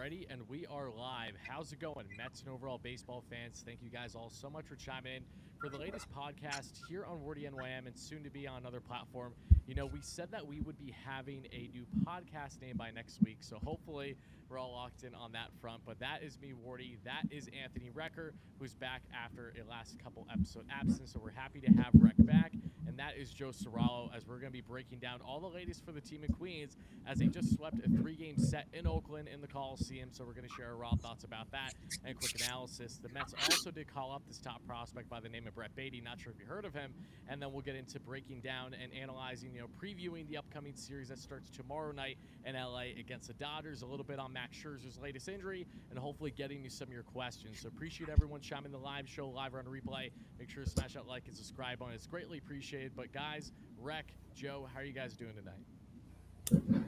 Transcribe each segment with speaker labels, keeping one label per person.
Speaker 1: ready, and we are live. How's it going, Mets and overall baseball fans? Thank you guys all so much for chiming in for the latest podcast here on WardyNYM and soon to be on another platform. You know, we said that we would be having a new podcast name by next week, so hopefully we're all locked in on that front. But that is me, Wardy. That is Anthony Recker, who's back after a last couple episode absence, so we're happy to have Rec back. And that is Joe Serralo, as we're going to be breaking down all the latest for the team in Queens, as they just swept a 3-game set in Oakland in the Coliseum. So we're going to share our raw thoughts about that and a quick analysis. The Mets also did call up this top prospect by the name of Brett Baty. Not sure if you heard of him. And then we'll get into breaking down and analyzing, previewing the upcoming series that starts tomorrow night in LA against the Dodgers, a little bit on Max Scherzer's latest injury, and hopefully getting you some of your questions. So appreciate everyone chiming in the live show, live or on replay. Make sure to smash that like and subscribe button. It's greatly appreciated. But guys, Rec, Joe, how are you guys doing tonight?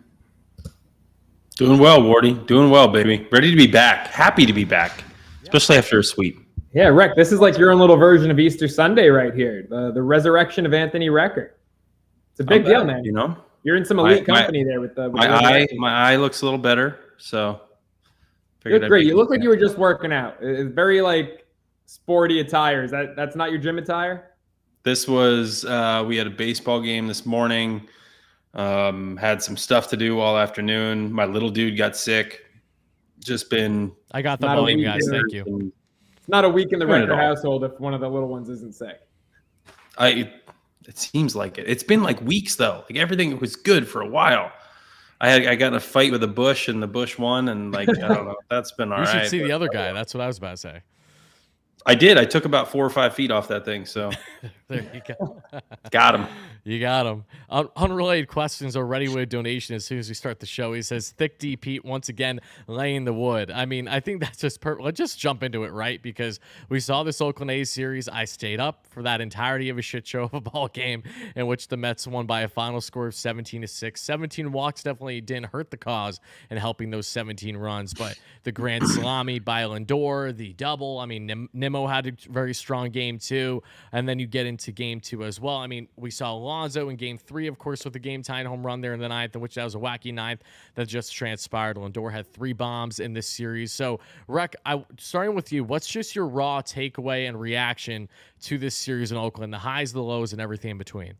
Speaker 2: Doing well, Wardy. Doing well, baby. Ready to be back. Happy to be back, especially after a sweep.
Speaker 3: Yeah, Rec, this is like your own little version of Easter Sunday right here. The resurrection of Anthony Recker. It's a big deal, man. You're in some elite company there with the
Speaker 2: my eye looks a little better, so
Speaker 3: you look great. You look like you were just working out. It's very like sporty attire. That's not your gym attire?
Speaker 2: This was we had a baseball game this morning. Had some stuff to do all afternoon. My little dude got sick.
Speaker 1: I got the volume, guys. Thank you.
Speaker 3: It's not a week in the Recker household if one of the little ones isn't sick.
Speaker 2: It seems like it. It's been like weeks though. Like everything was good for a while. I got in a fight with a bush and the bush won, and like I don't know. That's been all right.
Speaker 1: You should see the other guy. That's what I was about to say.
Speaker 2: I did. I took about 4 or 5 feet off that thing. So
Speaker 1: there you go.
Speaker 2: Got him.
Speaker 1: You got him. Unrelated questions are ready with a donation as soon as we start the show. He says, Thick D Pete once again laying the wood. I mean, I think that's just perfect. Let's just jump into it, right? Because we saw this Oakland A's series. I stayed up for that entirety of a shit show of a ball game in which the Mets won by a final score of 17-6. 17 walks definitely didn't hurt the cause in helping those 17 runs, but the grand salami by Lindor, the double. I mean, Nimmo had a very strong game too, and then you get into game 2 as well. I mean, we saw Alonso in game 3, of course, with the game-tying home run there in the 9th, in which that was a wacky 9th that just transpired. Lindor had 3 bombs in this series. So, Rec, starting with you, what's just your raw takeaway and reaction to this series in Oakland, the highs, the lows, and everything in between?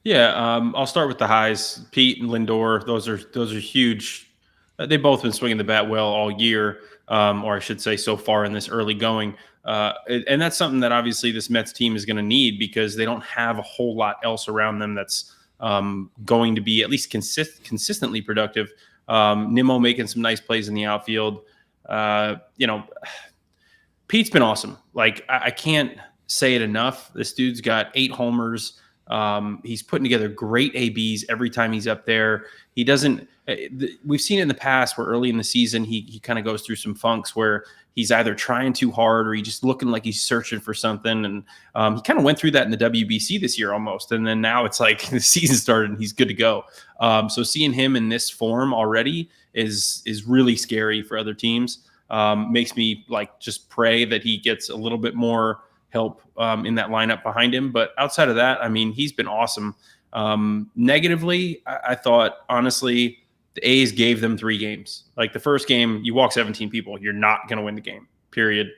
Speaker 2: Yeah, I'll start with the highs. Pete and Lindor, those are huge. They've both been swinging the bat well all year, or I should say so far in this early going. And that's something that obviously this Mets team is going to need because they don't have a whole lot else around them that's going to be at least consistently productive. Nimmo making some nice plays in the outfield. Pete's been awesome. Like, I can't say it enough. This dude's got 8 homers. He's putting together great ABs every time he's up there. He doesn't. We've seen it in the past where early in the season he kind of goes through some funks where he's either trying too hard or he's just looking like he's searching for something. And he kind of went through that in the WBC this year almost. And then now it's like the season started and he's good to go. So seeing him in this form already is really scary for other teams. Makes me like just pray that he gets a little bit more help in that lineup behind him. But outside of that, I mean, he's been awesome. Negatively, I thought, honestly, the A's gave them 3 games. Like the first game, you walk 17 people, you're not going to win the game, period.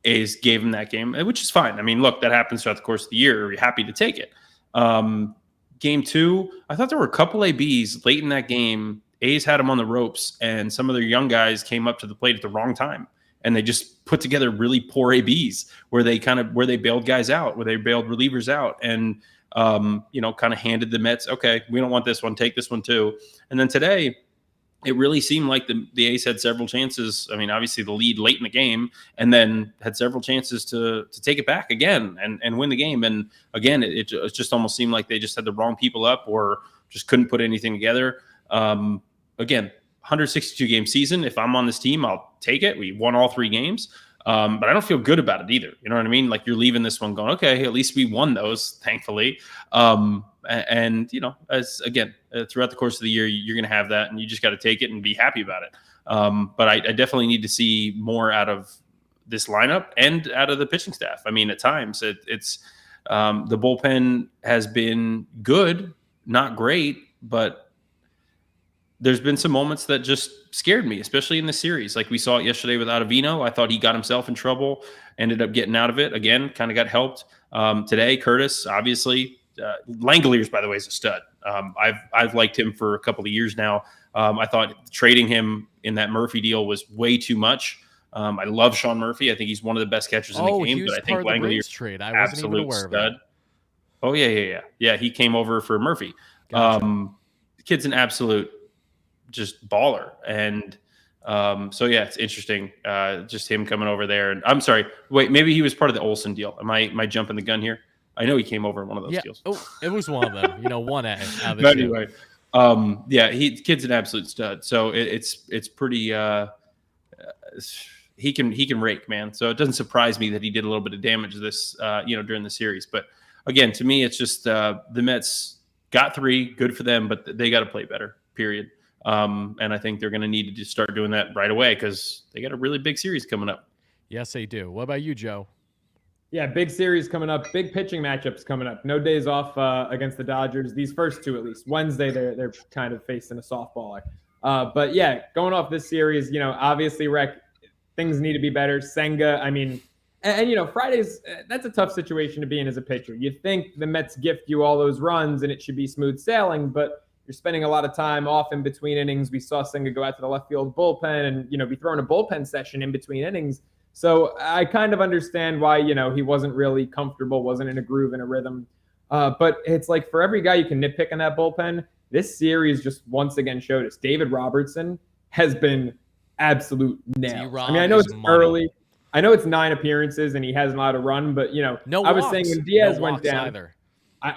Speaker 2: A's gave them that game, which is fine. I mean, look, that happens throughout the course of the year. You're happy to take it. Game 2, I thought there were a couple ABs late in that game. A's had them on the ropes, and some of their young guys came up to the plate at the wrong time. And they just put together really poor ABs where they bailed guys out, where they bailed relievers out, and kind of handed the Mets, okay, we don't want this one, take this one too. And then today, it really seemed like the A's had several chances. I mean, obviously the lead late in the game, and then had several chances to take it back again and win the game. And again, it just almost seemed like they just had the wrong people up or just couldn't put anything together. Again, 162 game season. If I'm on this team, I'll take it. We won all 3 games. But I don't feel good about it either. You know what I mean? Like you're leaving this one going, okay, at least we won those, thankfully. As again, throughout the course of the year, you're going to have that and you just got to take it and be happy about it. But I definitely need to see more out of this lineup and out of the pitching staff. I mean, at times it's the bullpen has been good, not great, but there's been some moments that just scared me, especially in the series. Like we saw it yesterday with Ottavino. I thought he got himself in trouble, ended up getting out of it. Again, kind of got helped. Today, Curtis, obviously, Langoliers, by the way, is a stud. I've liked him for a couple of years now. I thought trading him in that Murphy deal was way too much. I love Sean Murphy. I think he's one of the best catchers in the game.
Speaker 1: He was
Speaker 2: but I
Speaker 1: part
Speaker 2: think
Speaker 1: of the
Speaker 2: Langoliers
Speaker 1: trade. I wasn't even aware
Speaker 2: stud.
Speaker 1: of that.
Speaker 2: Oh yeah. He came over for Murphy.
Speaker 1: Gotcha.
Speaker 2: The kid's an absolute just baller, and so yeah, it's interesting. Just him coming over there, and I'm sorry, wait, maybe he was part of the Olsen deal. Am I jumping the gun here? I know he came over in one of those deals.
Speaker 1: Oh, it was one of them. One A.
Speaker 2: But anyway, kid's an absolute stud. So it's pretty. He can rake, man. So it doesn't surprise me that he did a little bit of damage this during the series. But again, to me, it's just the Mets got 3, good for them, but they got to play better. Period. And I think they're going to need to just start doing that right away because they got a really big series coming up.
Speaker 1: Yes, they do. What about you, Joe?
Speaker 3: Yeah, big series coming up. Big pitching matchups coming up. No days off against the Dodgers. These first 2, at least. Wednesday, they're kind of facing a softballer. But yeah, going off this series, obviously, Rec, things need to be better. Senga, I mean, and Fridays, that's a tough situation to be in as a pitcher. You think the Mets gift you all those runs and it should be smooth sailing, but you're spending a lot of time off in between innings. We saw Senga go out to the left field bullpen and, be throwing a bullpen session in between innings. So I kind of understand why, he wasn't really comfortable, wasn't in a groove and a rhythm. But it's like for every guy you can nitpick in that bullpen, this series just once again showed us David Robertson has been absolute nails. I mean, I know it's early. I know it's 9 appearances and he hasn't allowed a run, but, I was saying when Diaz went down,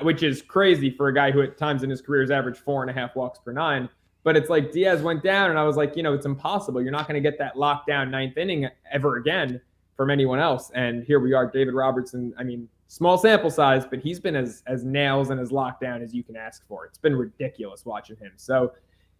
Speaker 3: which is crazy for a guy who at times in his career has averaged 4.5 walks per 9. But it's like Diaz went down, and I was like, it's impossible. You're not going to get that lockdown 9th inning ever again from anyone else. And here we are, David Robertson. I mean, small sample size, but he's been as nails and as locked down as you can ask for. It's been ridiculous watching him. So,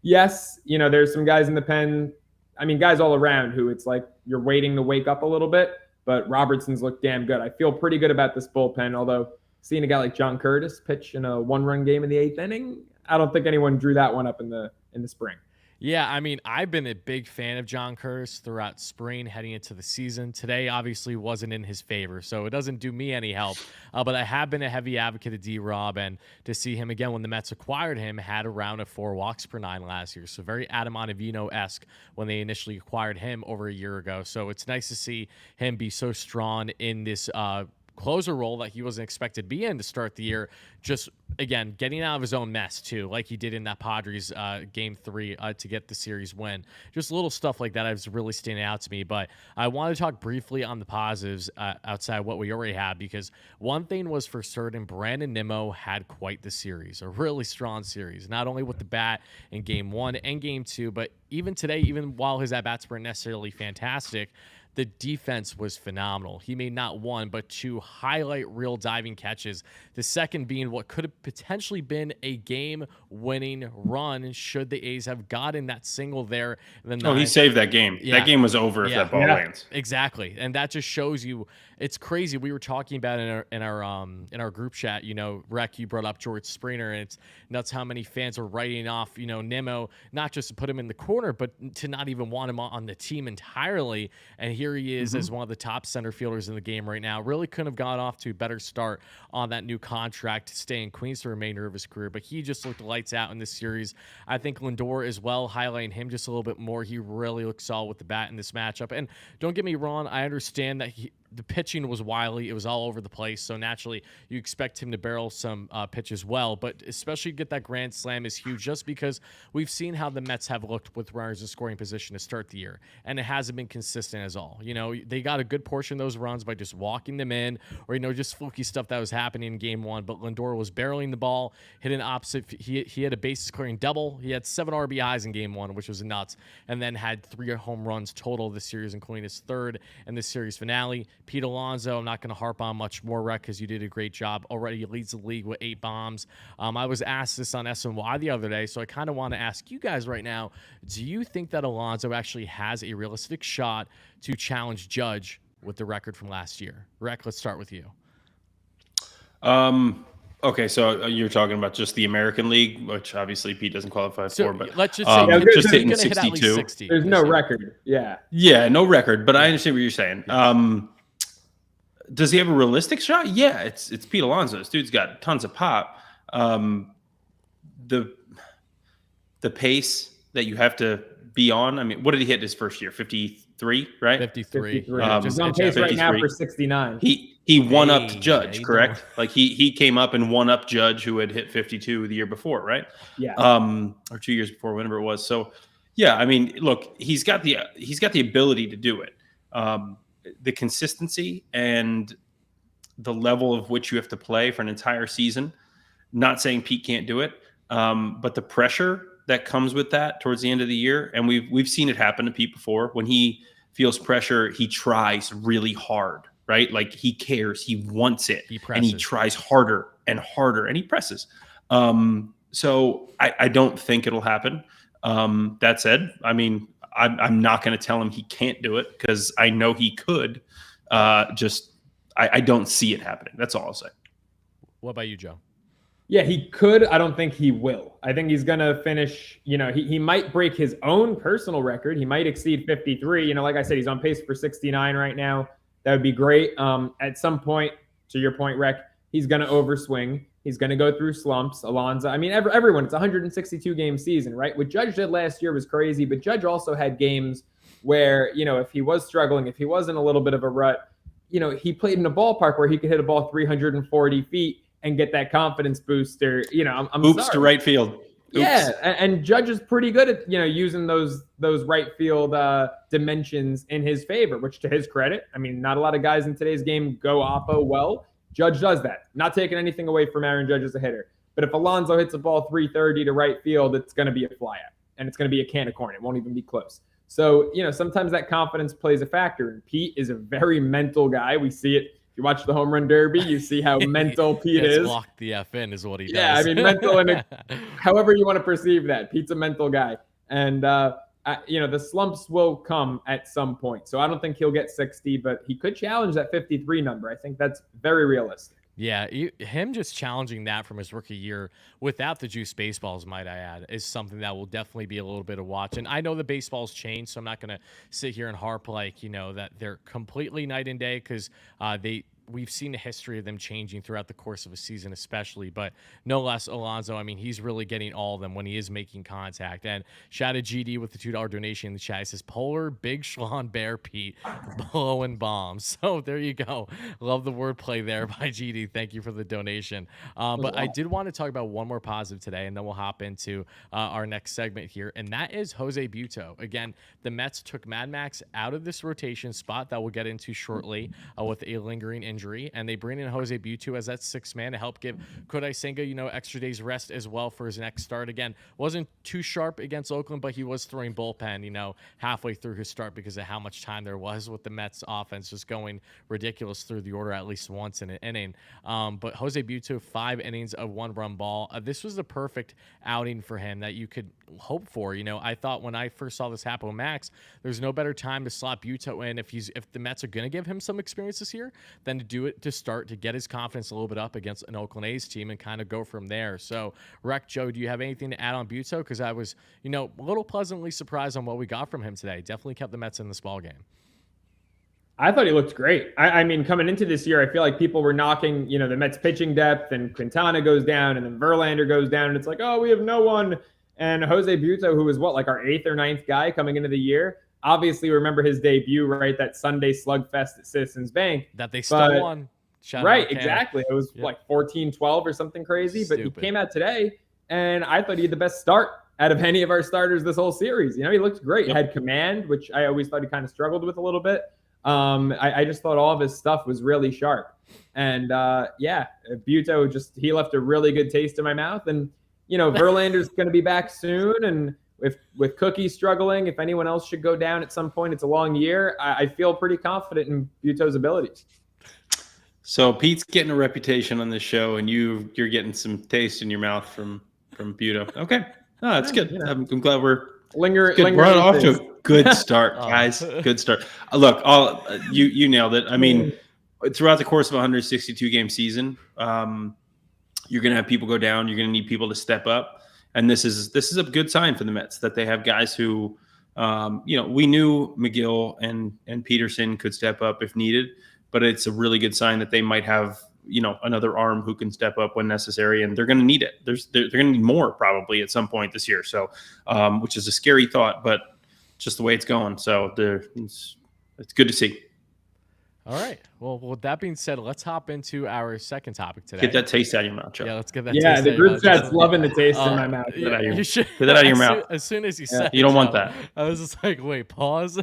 Speaker 3: yes, there's some guys in the pen. I mean, guys all around who it's like you're waiting to wake up a little bit. But Robertson's looked damn good. I feel pretty good about this bullpen, although seeing a guy like John Curtis pitch in a 1-run game in the 8th inning, I don't think anyone drew that one up in the spring.
Speaker 1: Yeah, I mean, I've been a big fan of John Curtis throughout spring heading into the season. Today obviously wasn't in his favor, so it doesn't do me any help. But I have been a heavy advocate of D-Rob, and to see him again when the Mets acquired him, had around 4 walks per 9 last year. So very Adam Ottavino-esque when they initially acquired him over a year ago. So it's nice to see him be so strong in this closer role that he wasn't expected to be in to start the year. Just, again, getting out of his own mess, too, like he did in that Padres Game 3 to get the series win. Just little stuff like that is really standing out to me. But I want to talk briefly on the positives outside what we already had, because one thing was for certain, Brandon Nimmo had quite the series, a really strong series, not only with the bat in Game 1 and Game 2, but even today, even while his at-bats weren't necessarily fantastic, the defense was phenomenal. He made not 1, but 2 highlight reel diving catches. The second being what could have potentially been a game-winning run should the A's have gotten that single there.
Speaker 2: He saved that game. Yeah. That game was over if that ball lands.
Speaker 1: Exactly, and that just shows you it's crazy. We were talking about in our group chat. Rec, you brought up George Springer, and it's nuts how many fans are writing off Nimmo, not just to put him in the corner, but to not even want him on the team entirely. And here he is as one of the top center fielders in the game right now. Really couldn't have got off to a better start on that new contract to stay in Queens for the remainder of his career, but he just looked lights out in this series. I think Lindor as well, highlighting him just a little bit more. He really looked solid with the bat in this matchup. And don't get me wrong, I understand that the pitching was wily. It was all over the place. So naturally, you expect him to barrel some pitch as well. But especially get that grand slam is huge, just because we've seen how the Mets have looked with runners in scoring position to start the year. And it hasn't been consistent as all. They got a good portion of those runs by just walking them in, or, just fluky stuff that was happening in Game 1. But Lindor was barreling the ball, hit an opposite. He had a bases clearing double. He had 7 RBIs in Game 1, which was nuts. And then had 3 home runs total this series, including his 3rd in the series finale. Pete Alonso, I'm not going to harp on much more, Rec, because you did a great job. Already leads the league with 8 bombs. I was asked this on SNY the other day, so I kind of want to ask you guys right now, do you think that Alonso actually has a realistic shot to challenge Judge with the record from last year? Rec, let's start with you.
Speaker 2: Okay, so you're talking about just the American League, which obviously Pete doesn't qualify
Speaker 1: So
Speaker 2: for, but
Speaker 1: let's just say
Speaker 2: just hitting
Speaker 1: he's gonna hit at least
Speaker 2: 62.
Speaker 1: 60.
Speaker 3: There's no record. Yeah.
Speaker 2: Yeah, no record, but I understand what you're saying. Does he have a realistic shot? Yeah, it's Pete Alonso. This dude's got tons of pop. The pace that you have to be on. I mean, what did he hit his first year? 53, right?
Speaker 1: 53.
Speaker 3: He's on pace right now for 69.
Speaker 2: He won up to
Speaker 1: Hey,
Speaker 2: Judge,
Speaker 1: hey,
Speaker 2: correct? Like he came up and won up Judge, who had hit 52 the year before, right?
Speaker 3: Yeah.
Speaker 2: Or 2 years before, whenever it was. So, yeah, I mean, look, he's got the ability to do it. The consistency and the level of which you have to play for an entire season. Not saying Pete can't do it, but the pressure that comes with that towards the end of the year, and we've seen it happen to Pete before. When he feels pressure, he tries really hard, right? Like he cares, he wants it, and he tries harder and harder, and he presses. So I don't think it'll happen. That said, I mean, I'm not going to tell him he can't do it because I know he could. I don't see it happening. That's all I'll say.
Speaker 1: What about you, Joe?
Speaker 3: Yeah, he could. I don't think he will. I think he's going to finish, he might break his own personal record. He might exceed 53. Like I said, he's on pace for 69 right now. That would be great. At some point, to your point, Rec, he's going to overswing. He's going to go through slumps. Alonso, I mean, everyone, it's a 162-game season, right? What Judge did last year was crazy, but Judge also had games where, if he was struggling, if he was in a little bit of a rut, he played in a ballpark where he could hit a ball 340 feet and get that confidence booster. I'm
Speaker 2: Oops
Speaker 3: sorry.
Speaker 2: to right field. Oops.
Speaker 3: Yeah, and Judge is pretty good at using those right field dimensions in his favor, which to his credit, I mean, not a lot of guys in today's game go oppo well. Judge does that. Not taking anything away from Aaron Judge as a hitter, but if Alonso hits a ball 330 to right field, it's going to be a flyout, and it's going to be a can of corn. It won't even be close. So sometimes that confidence plays a factor, and Pete is a very mental guy. We see it. You watch the home run derby, you see how mental Pete is.
Speaker 1: Lock the F in is what he does.
Speaker 3: Yeah, I mean, mental, and however you want to perceive that, Pete's a mental guy. And, the slumps will come at some point. So I don't think he'll get 60, but he could challenge that 53 number. I think that's very realistic.
Speaker 1: Yeah, him just challenging that from his rookie year without the juice baseballs, might I add, is something that will definitely be a little bit of watch. And I know the baseballs change, so I'm not going to sit here and harp that they're completely night and day because we've seen a history of them changing throughout the course of a season, especially. But no less, Alonso, I mean, he's really getting all of them when he is making contact. And shout out GD with the $2 donation in the chat. It says, Polar Big Schlon Bear Pete blowing bombs. So there you go. Love the wordplay there by GD. Thank you for the donation. But I did want to talk about one more positive today, and then we'll hop into our next segment here. And that is Jose Butto. Again, the Mets took Mad Max out of this rotation spot that we'll get into shortly with a lingering injury. And they bring in Jose Butto as that sixth man to help give Kodai Senga, extra days rest as well for his next start. Again, wasn't too sharp against Oakland, but he was throwing bullpen, halfway through his start because of how much time there was with the Mets offense just going ridiculous through the order at least once in an inning. But Jose Butto, 5 innings of 1-run ball. This was the perfect outing for him that you could hope for. I thought when I first saw this happen with Max, there's no better time to slot Butto in if the Mets are going to give him some experience this year than to do it to start to get his confidence a little bit up against an Oakland A's team and kind of go from there. So, Rec, Joe, do you have anything to add on Butto? Because I was, a little pleasantly surprised on what we got from him today. Definitely kept the Mets in this ball game.
Speaker 3: I thought he looked great. I mean, coming into this year, I feel like people were knocking, the Mets pitching depth, and Quintana goes down, and then Verlander goes down, and it's like, oh, we have no one. And Jose Butto, who was our 8th or 9th guy coming into the year, obviously remember his debut, right? That Sunday slugfest at Citizens Bank.
Speaker 1: That they still won.
Speaker 3: Right, exactly. It was like 14-12 or something crazy. But he came out today, and I thought he had the best start out of any of our starters this whole series. He looked great. He had command, which I always thought he kind of struggled with a little bit. I just thought all of his stuff was really sharp. And, Butto he left a really good taste in my mouth. And, Verlander's going to be back soon. And with Cookie struggling, if anyone else should go down at some point, it's a long year. I feel pretty confident in Butto's abilities.
Speaker 2: So Pete's getting a reputation on this show, and you're getting some taste in your mouth from Butto. Okay, that's good. I'm glad we're off to a good start, guys. Good start. Look, you nailed it. I mean, throughout the course of a 162 game season, You're going to have people go down. You're going to need people to step up. And this is a good sign for the Mets that they have guys who, we knew McGill and Peterson could step up if needed, but it's a really good sign that they might have, another arm who can step up when necessary, and they're going to need it. They're going to need more probably at some point this year. So, which is a scary thought, but just the way it's going. So it's good to see.
Speaker 1: All right. Well, with that being said, let's hop into our second topic today.
Speaker 2: Get that taste out of your mouth, Joe.
Speaker 1: Yeah, let's get that.
Speaker 3: Yeah,
Speaker 1: taste
Speaker 3: the
Speaker 1: out of your
Speaker 3: group
Speaker 1: mouth.
Speaker 3: chat's loving the taste in my mouth.
Speaker 2: Get that out of your,
Speaker 1: You should,
Speaker 2: get that out of your mouth.
Speaker 1: As soon as you said
Speaker 2: You don't
Speaker 1: it,
Speaker 2: want
Speaker 1: Joe,
Speaker 2: that.
Speaker 1: I was just like, wait, pause.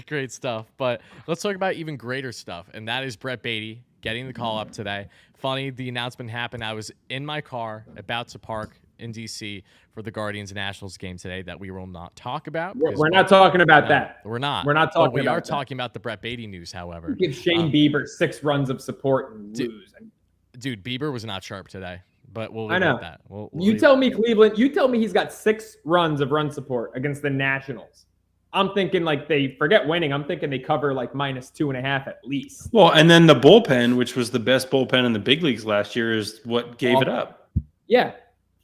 Speaker 1: Great stuff. But let's talk about even greater stuff, and that is Brett Baty getting the call up today. Funny, the announcement happened. I was in my car about to park in D.C. for the Guardians Nationals game today that we will not talk about.
Speaker 3: We're not talking about that.
Speaker 1: We're not.
Speaker 3: We're not talking
Speaker 1: but we
Speaker 3: about
Speaker 1: are
Speaker 3: that.
Speaker 1: talking about the Brett Baty news, however.
Speaker 3: Give Shane Bieber 6 runs of support and lose.
Speaker 1: Dude, Bieber was not sharp today, but we'll leave
Speaker 3: I know.
Speaker 1: it at that. We'll
Speaker 3: You tell me, Cleveland, you tell me he's got 6 runs of run support against the Nationals. I'm thinking like they forget winning. I'm thinking they cover like -2.5 at least.
Speaker 2: Well, and then the bullpen, which was the best bullpen in the big leagues last year, is what gave it up.
Speaker 3: Yeah.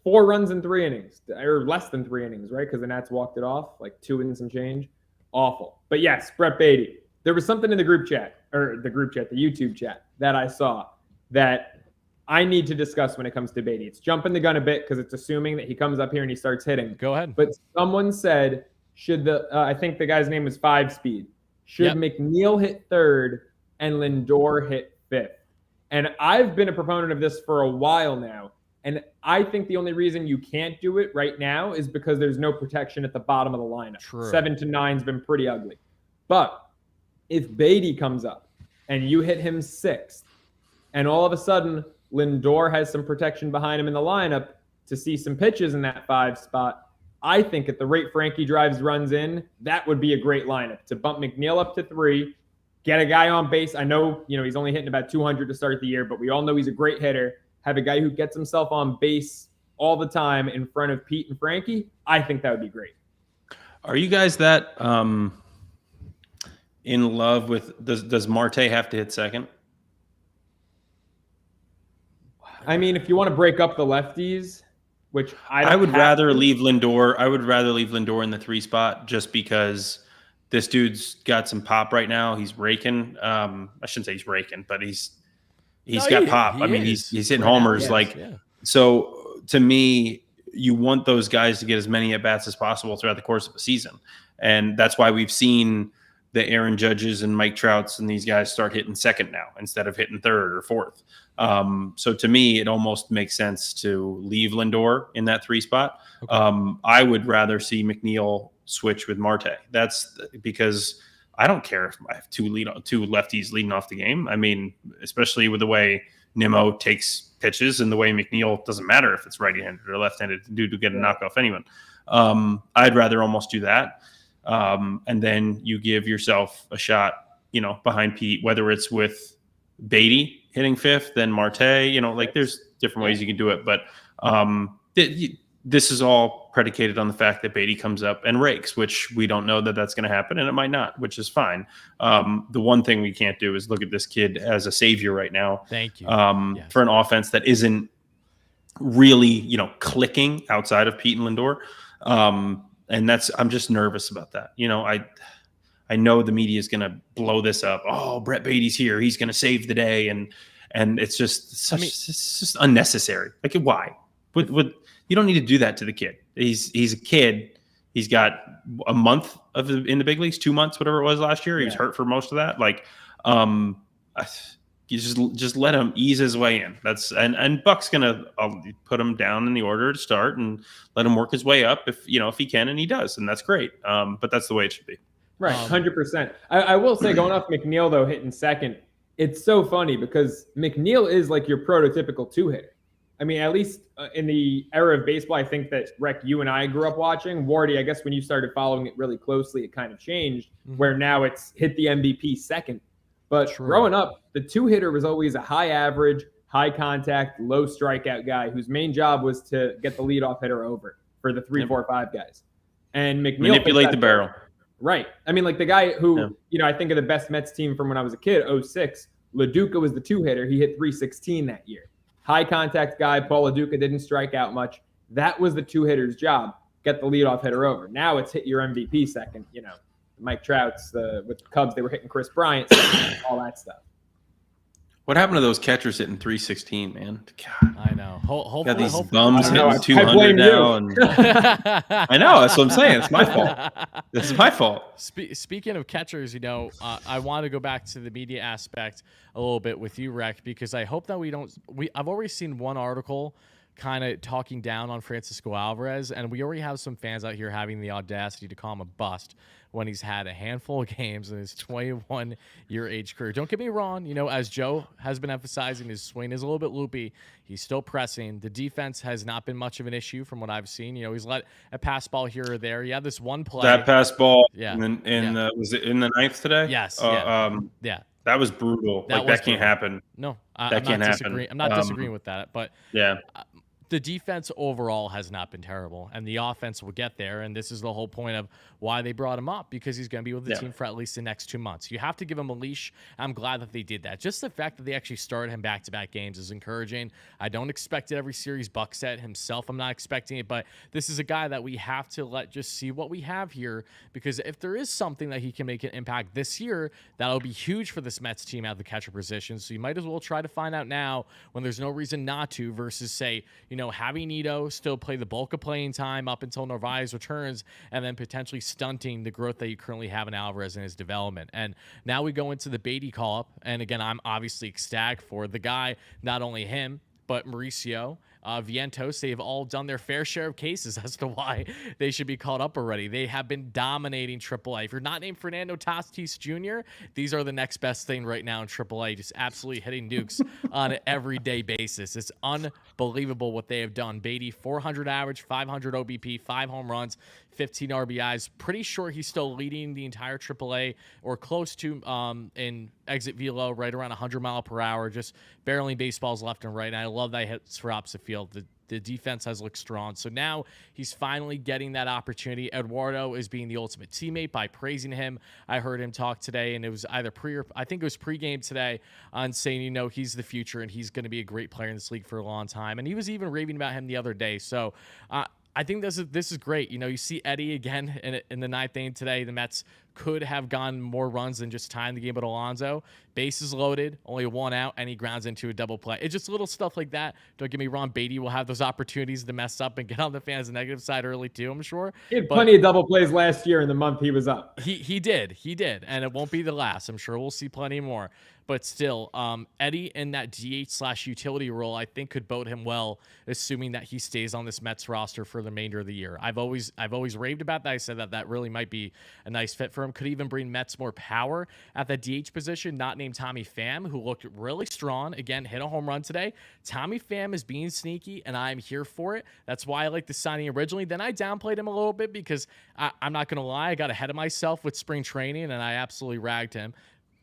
Speaker 3: 4 runs in 3 innings, or less than 3 innings, right? Because the Nats walked it off, like 2 innings and change. Awful. But yes, Brett Baty. There was something in the YouTube chat that I saw that I need to discuss when it comes to Baty. It's jumping the gun a bit because it's assuming that he comes up here and he starts hitting.
Speaker 1: Go ahead.
Speaker 3: But someone said, I think the guy's name was 5-Speed. Should McNeil hit 3rd and Lindor hit 5th? And I've been a proponent of this for a while now. And I think the only reason you can't do it right now is because there's no protection at the bottom of the lineup.
Speaker 1: True.
Speaker 3: 7 to 9's been pretty ugly. But if Baty comes up and you hit him 6th, and all of a sudden Lindor has some protection behind him in the lineup to see some pitches in that 5 spot, I think at the rate Frankie drives runs in, that would be a great lineup to bump McNeil up to 3, get a guy on base. I know, he's only hitting about 200 to start the year, but we all know he's a great hitter. Have a guy who gets himself on base all the time in front of Pete and Frankie. I think that would be great.
Speaker 2: Are you guys that in love with does Marte have to hit 2nd?
Speaker 3: I mean, if you want to break up the lefties, which
Speaker 2: I would rather leave Lindor. I would rather leave Lindor in the 3 spot just because this dude's got some pop right now. He's raking. I shouldn't say he's raking, but he's got pop. I mean, he's hitting homers. So to me, you want those guys to get as many at bats as possible throughout the course of a season, and that's why we've seen the Aaron Judges and Mike Trouts and these guys start hitting 2nd now instead of hitting 3rd or 4th. So to me, it almost makes sense to leave Lindor in that 3 spot. Okay. I would rather see McNeil switch with Marte. That's because I don't care if I have 2 lefties leading off the game. I mean, especially with the way Nimmo takes pitches and the way McNeil doesn't matter if it's right-handed or left-handed to get a knock off anyone. I'd rather almost do that. And then you give yourself a shot, behind Pete, whether it's with Baty hitting 5th, then Marte, there's different ways you can do it. But this is all predicated on the fact that Baty comes up and rakes, which we don't know that that's going to happen, and it might not, which is fine. The one thing we can't do is look at this kid as a savior right now.
Speaker 1: Thank you.
Speaker 2: For an offense that isn't really, clicking outside of Pete and Lindor. And I'm just nervous about that. I know the media is going to blow this up. Oh, Brett Baty's here. He's going to save the day. And it's just it's just unnecessary. Like, why? You don't need to do that to the kid. He's a kid. He's got a month in the big leagues, 2 months, whatever it was last year. He was hurt for most of that. Like, you just let him ease his way in. And Buck's gonna put him down in the order to start and let him work his way up if he can, and he does, and that's great. But that's the way it should be.
Speaker 3: Right, 100%. I will say, going off McNeil though, hitting 2nd, it's so funny because McNeil is like your prototypical 2-hitter. I mean, at least in the era of baseball, I think that, Rec, you and I grew up watching. Wardy, I guess when you started following it really closely, it kind of changed, where now it's hit the MVP 2nd. But growing up, the 2-hitter was always a high average, high contact, low strikeout guy whose main job was to get the leadoff hitter over for the 3, 4, 5 guys. And McNeil
Speaker 2: manipulate the barrel.
Speaker 3: Right. I mean, like the guy who, I think of the best Mets team from when I was a kid, 06, LaDuca was the 2-hitter. He hit 316 that year. high contact guy. Paul LaDuca didn't strike out much. That was the two hitters' job. Get the leadoff hitter over. Now it's hit your MVP second. Mike Trout's with the Cubs, they were hitting Chris Bryant, all that stuff.
Speaker 2: What happened to those catchers hitting 316, man? God.
Speaker 1: I know. Hopefully,
Speaker 2: got these bums hitting 200
Speaker 3: I blame
Speaker 2: now. And I know. That's what I'm saying. It's my fault. This is my fault.
Speaker 1: Speaking of catchers, I want to go back to the media aspect a little bit with you, Rec, because I hope that I've already seen one article kind of talking down on Francisco Alvarez, and we already have some fans out here having the audacity to call him a bust when he's had a handful of games in his 21-year age career. Don't get me wrong, as Joe has been emphasizing, his swing is a little bit loopy. He's still pressing. The defense has not been much of an issue from what I've seen. He's let a pass ball here or there. He had this one play.
Speaker 2: That pass ball
Speaker 1: yeah.
Speaker 2: Was it in the ninth today?
Speaker 1: Yes.
Speaker 2: Yeah. That was brutal. That can't happen.
Speaker 1: No,
Speaker 2: that can't happen.
Speaker 1: I'm not disagreeing with that, but
Speaker 2: yeah.
Speaker 1: The defense overall has not been terrible, and the offense will get there, and this is the whole point of why they brought him up, because he's going to be with the team for at least the next 2 months. You have to give him a leash. I'm glad that they did that. Just the fact that they actually started him back-to-back games is encouraging. I don't expect it every series. Buck said himself, I'm not expecting it, but this is a guy that we have to let just see what we have here, because if there is something that he can make an impact this year, that'll be huge for this Mets team at the catcher position, so you might as well try to find out now when there's no reason not to, versus, say, having Nito still play the bulk of playing time up until Narvaez returns, and then potentially stunting the growth that you currently have in Alvarez in his development. And now we go into the Baty call-up, and again, I'm obviously ecstatic for the guy, not only him, but Mauricio, Vientos. They've all done their fair share of cases as to why they should be called up already. They have been dominating AAA. If you're not named Fernando Tatis Jr., these are the next best thing right now in AAA, just absolutely hitting dukes on an everyday basis. It's unbelievable what they have done. Baty, 400 average, 500 OBP, 5 home runs, 15 RBIs. Pretty sure he's still leading the entire AAA or close to in exit velo, right around 100 mile per hour, just barreling baseballs left and right. And I love that he hits for opposite field. The defense has looked strong. So now he's finally getting that opportunity. Eduardo is being the ultimate teammate by praising him. I heard him talk today, and it was either I think it was pregame today, on saying, he's the future and he's going to be a great player in this league for a long time. And he was even raving about him the other day. So I think this is great. You see Eddie again in the ninth inning today. The Mets could have gone more runs than just tying the game with Alonso. Bases loaded, only 1 out, and he grounds into a double play. It's just little stuff like that. Don't get me wrong, Baty will have those opportunities to mess up and get on the fans' negative side early too, I'm sure.
Speaker 3: He had plenty of double plays last year in the month he was up.
Speaker 1: He did, and it won't be the last. I'm sure we'll see plenty more. But still, Eddie in that DH/utility role, I think, could bode him well, assuming that he stays on this Mets roster for the remainder of the year. I've always raved about that. I said that really might be a nice fit for him. Could even bring Mets more power at that DH position. Not named Tommy Pham, who looked really strong. Again, hit a home run today. Tommy Pham is being sneaky, and I'm here for it. That's why I liked the signing originally. Then I downplayed him a little bit because I'm not going to lie, I got ahead of myself with spring training, and I absolutely ragged him.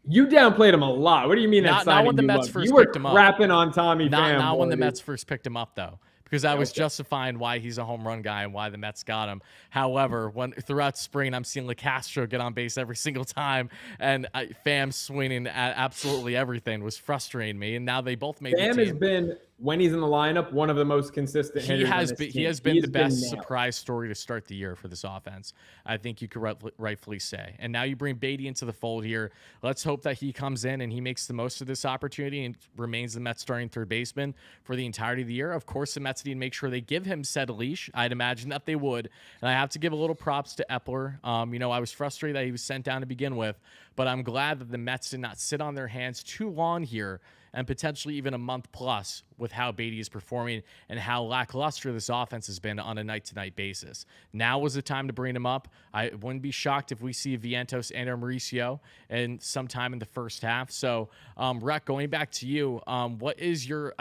Speaker 3: You downplayed him a lot. What do you mean that signing?
Speaker 1: Not when the Mets first picked him up.
Speaker 3: You were crapping on Tommy Pham.
Speaker 1: Not when the Mets first picked him up, though, because I was justifying why he's a home run guy and why the Mets got him. However, throughout spring, I'm seeing LeCastro get on base every single time, and Pham swinging at absolutely everything was frustrating me. And now they both made the team.
Speaker 3: Pham has been, when he's in the lineup, one of the most consistent hitters.
Speaker 1: He has been the best surprise story to start the year for this offense, I think you could rightfully say. And now you bring Baty into the fold here. Let's hope that he comes in and he makes the most of this opportunity and remains the Mets starting third baseman for the entirety of the year. Of course, the Mets need to make sure they give him said leash. I'd imagine that they would. And I have to give a little props to Epler. I was frustrated that he was sent down to begin with, but I'm glad that the Mets did not sit on their hands too long here, and potentially even a month plus, with how Baty is performing and how lackluster this offense has been on a night-to-night basis. Now was the time to bring him up. I wouldn't be shocked if we see Vientos and Mauricio and sometime in the first half. So, Rec, going back to you, what is your,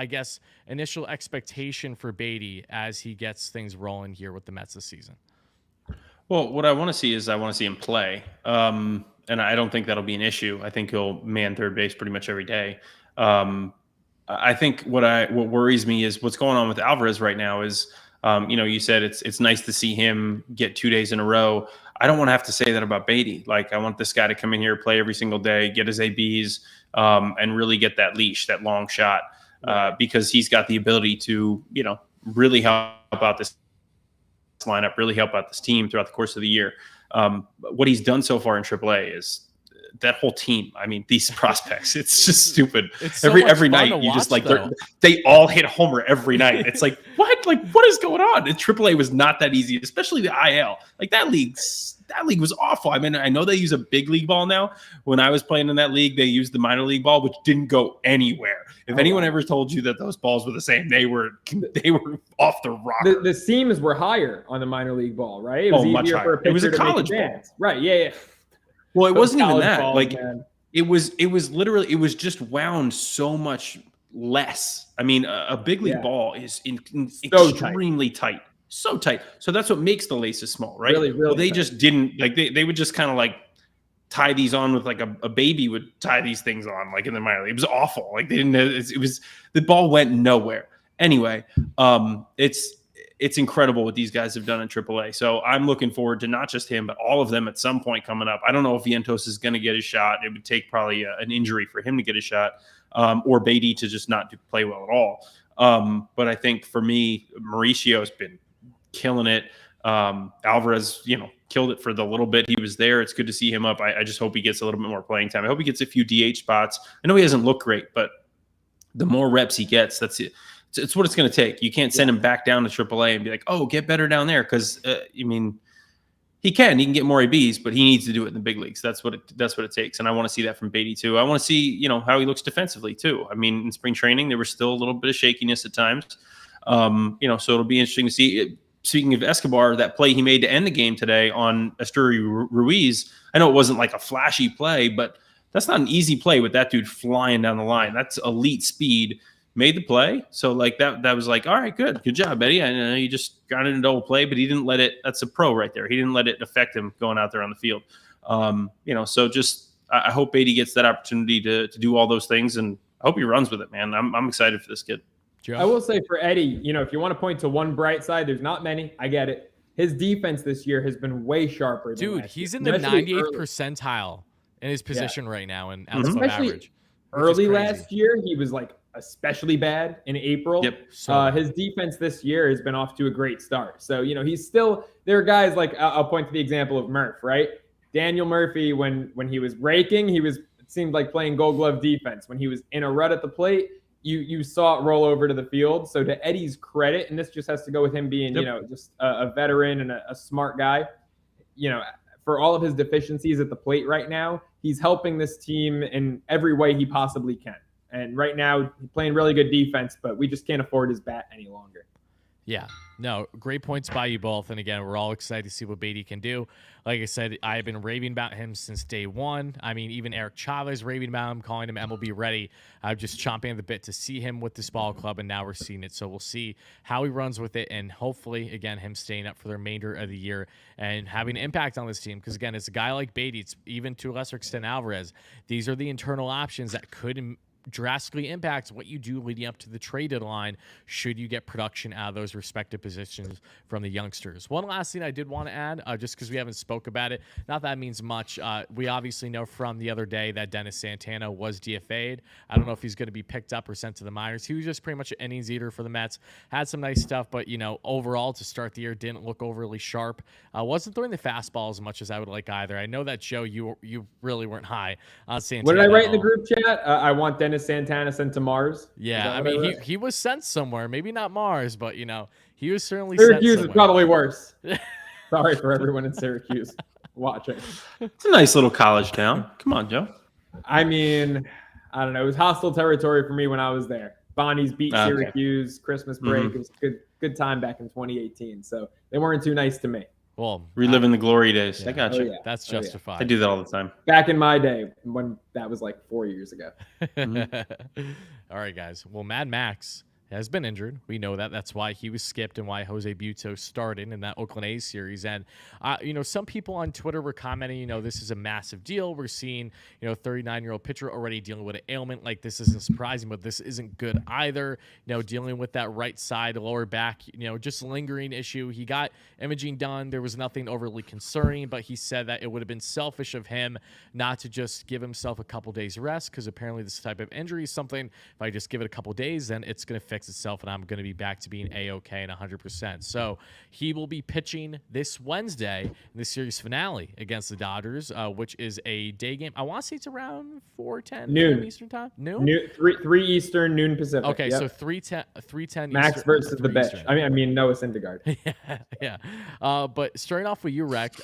Speaker 1: initial expectation for Baty as he gets things rolling here with the Mets this season?
Speaker 2: Well, what I want to see is him play. And I don't think that'll be an issue. I think he'll man third base pretty much every day. I think what worries me is what's going on with Alvarez right now is, you said it's nice to see him get 2 days in a row. I don't want to have to say that about Baty. Like, I want this guy to come in here, play every single day, get his ABs, and really get that leash, that long shot. because he's got the ability to, really help out this lineup, really help out this team throughout the course of the year. What he's done so far in AAA is that whole team. I mean, these prospects, it's just stupid.
Speaker 1: It's so
Speaker 2: every
Speaker 1: much fun
Speaker 2: night
Speaker 1: to
Speaker 2: you just
Speaker 1: watch,
Speaker 2: they all hit homer every night. It's like, what? Like, what is going on? And AAA was not that easy, especially the IL. Like that league was awful. I mean, I know they use a big league ball now. When I was playing in that league, they used the minor league ball, which didn't go anywhere. If anyone ever told you that those balls were the same, they were off the rocker.
Speaker 3: The seams were higher on the minor league ball, right? It was
Speaker 2: much
Speaker 3: easier for a
Speaker 2: higher. It was a
Speaker 3: pitcher to make
Speaker 2: college ball.
Speaker 3: dance. Right? Yeah.
Speaker 2: Well, it
Speaker 3: Those
Speaker 2: wasn't even
Speaker 3: college
Speaker 2: that.
Speaker 3: balls,
Speaker 2: Like
Speaker 3: man.
Speaker 2: it was literally, it was just wound so much less. I mean, a big league ball is extremely tight. So tight. So that's what makes the laces small, right?
Speaker 3: Really
Speaker 2: well, they
Speaker 3: tight.
Speaker 2: just didn't like they would just kind of like tie these on with like a baby would tie these things on, like in the minor league. It was awful. Like they didn't. It was the ball went nowhere. Anyway, it's incredible what these guys have done in AAA. So I'm looking forward to not just him, but all of them at some point coming up. I don't know if Vientos is going to get a shot. It would take probably an injury for him to get a shot, or Baty to just not play well at all. But I think for me, Mauricio has been killing it. Alvarez, killed it for the little bit he was there. It's good to see him up. I just hope he gets a little bit more playing time. I hope he gets a few DH spots. I know he hasn't looked great, but the more reps he gets, that's it. It's what it's going to take. You can't send him back down to AAA and be like, oh, get better down there. Because, he can get more ABs, but he needs to do it in the big leagues. That's what it takes. And I want to see that from Baty too. I want to see, how he looks defensively too. I mean, in spring training, there was still a little bit of shakiness at times. So it'll be interesting to see. Speaking of Escobar, that play he made to end the game today on Asturi Ruiz, I know it wasn't like a flashy play, but that's not an easy play with that dude flying down the line. That's elite speed. Made the play. So like that was like, all right, good job, Eddie. I know you just got in a double play, but he didn't let it. That's a pro right there. He didn't let it affect him going out there on the field. So just I hope Baty gets that opportunity to do all those things, and I hope he runs with it, man. I'm excited for this kid.
Speaker 1: Joe?
Speaker 3: I will say for Eddie, if you want to point to one bright side, there's not many. I get it. His defense this year has been way sharper.
Speaker 1: Dude, he's in the 98th percentile in his position right now in outside average.
Speaker 3: Early last year, he was like especially bad in April.
Speaker 2: Yep.
Speaker 3: His defense this year has been off to a great start. So, he's still – there are guys like – I'll point to the example of Murph, right? Daniel Murphy, when he was raking, it seemed like playing Gold Glove defense. When he was in a rut at the plate, you saw it roll over to the field. So to Eddie's credit, and this just has to go with him being, just a veteran and a smart guy, for all of his deficiencies at the plate right now, he's helping this team in every way he possibly can. And right now, he's playing really good defense, but we just can't afford his bat any longer.
Speaker 1: Yeah, no, great points by you both. And again, we're all excited to see what Baty can do. Like I said, I've been raving about him since day one. I mean, even Eric Chavez raving about him, calling him MLB ready. I'm just chomping at the bit to see him with this ball club, and now we're seeing it. So we'll see how he runs with it, and hopefully, again, him staying up for the remainder of the year and having an impact on this team. Because, again, it's a guy like Baty, it's even to a lesser extent Alvarez. These are the internal options that could drastically impacts what you do leading up to the trade deadline should you get production out of those respective positions from the youngsters. One last thing I did want to add, just because we haven't spoke about it, not that it means much. We obviously know from the other day that Dennis Santana was DFA'd. I don't know if he's going to be picked up or sent to the minors. He was just pretty much an innings eater for the Mets. Had some nice stuff, but, overall to start the year didn't look overly sharp. Wasn't throwing the fastball as much as I would like either. I know that, Joe, you really weren't high on Santana.
Speaker 3: What did I write in the group chat? I want Dennis Santana sent to Mars.
Speaker 1: Yeah, I mean, he was sent somewhere. Maybe not Mars, but, he was certainly
Speaker 3: Syracuse
Speaker 1: sent
Speaker 3: is probably worse. Sorry for everyone in Syracuse watching.
Speaker 2: It's a nice little college town. Come on, Joe.
Speaker 3: I mean, I don't know. It was hostile territory for me when I was there. Bonnie's beat Syracuse, Christmas break. It was a good time back in 2018. So they weren't too nice to me.
Speaker 1: Well,
Speaker 2: reliving the glory days.
Speaker 1: Yeah.
Speaker 2: I got you.
Speaker 3: Yeah.
Speaker 1: That's justified.
Speaker 2: I do that all the time.
Speaker 3: Back in my day, when that was like 4 years ago.
Speaker 1: All right, guys. Well, Mad Max has been injured. We know that. That's why he was skipped and why Jose Buto started in that Oakland A's series. And, some people on Twitter were commenting, this is a massive deal. We're seeing, 39-year-old pitcher already dealing with an ailment. Like, this isn't surprising, but this isn't good either. Dealing with that right side lower back, just lingering issue. He got imaging done. There was nothing overly concerning, but he said that it would have been selfish of him not to just give himself a couple days rest, because apparently this type of injury is something, if I just give it a couple days, then it's going to fix itself and I'm going to be back to being A-OK and 100%. So he will be pitching this Wednesday in the series finale against the Dodgers, which is a day game. I want to say it's around 4:10
Speaker 3: noon
Speaker 1: Eastern time. Noon?
Speaker 3: 3 Eastern, noon Pacific.
Speaker 1: Okay,
Speaker 3: yep.
Speaker 1: so 3:10
Speaker 3: Max
Speaker 1: Eastern,
Speaker 3: versus the bench.
Speaker 1: Eastern.
Speaker 3: I mean Noah Syndergaard.
Speaker 1: Yeah. But starting off with you, Rec,